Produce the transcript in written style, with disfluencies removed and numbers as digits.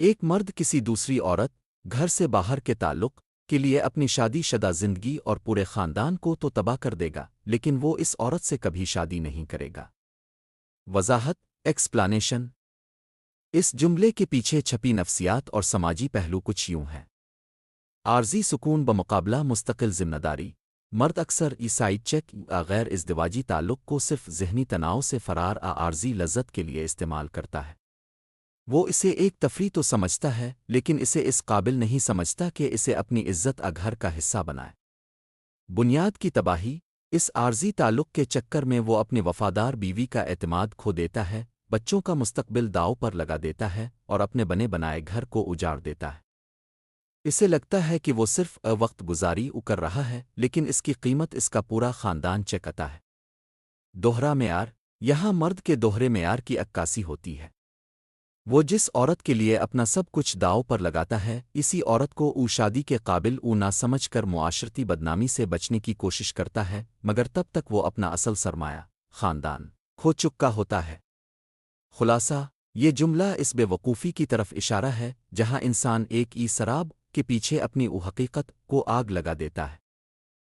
ایک مرد کسی دوسری عورت گھر سے باہر کے تعلق کے لیے اپنی شادی شدہ زندگی اور پورے خاندان کو تو تباہ کر دے گا، لیکن وہ اس عورت سے کبھی شادی نہیں کرے گا۔ وضاحت ایکسپلانیشن۔ اس جملے کے پیچھے چھپی نفسیات اور سماجی پہلو کچھ یوں ہیں۔ عارضی سکون بمقابلہ مستقل ذمہ داری۔ مرد اکثر سائڈ چیک غیر ازدواجی تعلق کو صرف ذہنی تناؤ سے فرار عارضی لذت کے لیے استعمال کرتا ہے۔ وہ اسے ایک تفریح تو سمجھتا ہے، لیکن اسے اس قابل نہیں سمجھتا کہ اسے اپنی عزت گھر کا حصہ بنائے۔ بنیاد کی تباہی۔ اس عارضی تعلق کے چکر میں وہ اپنی وفادار بیوی کا اعتماد کھو دیتا ہے، بچوں کا مستقبل داؤ پر لگا دیتا ہے اور اپنے بنے بنائے گھر کو اجاڑ دیتا ہے۔ اسے لگتا ہے کہ وہ صرف وقت گزاری کر رہا ہے، لیکن اس کی قیمت اس کا پورا خاندان چکتا ہے۔ دوہرا معیار۔ یہاں مرد کے دوہرے معیار کی عکاسی ہوتی ہے۔ وہ جس عورت کے لیے اپنا سب کچھ داؤ پر لگاتا ہے، اسی عورت کو شادی کے قابل نہ سمجھ کر معاشرتی بدنامی سے بچنے کی کوشش کرتا ہے، مگر تب تک وہ اپنا اصل سرمایہ خاندان کھو چکا ہوتا ہے۔ خلاصہ، یہ جملہ اس بے وقوفی کی طرف اشارہ ہے جہاں انسان ایک سراب کے پیچھے اپنی حقیقت کو آگ لگا دیتا ہے۔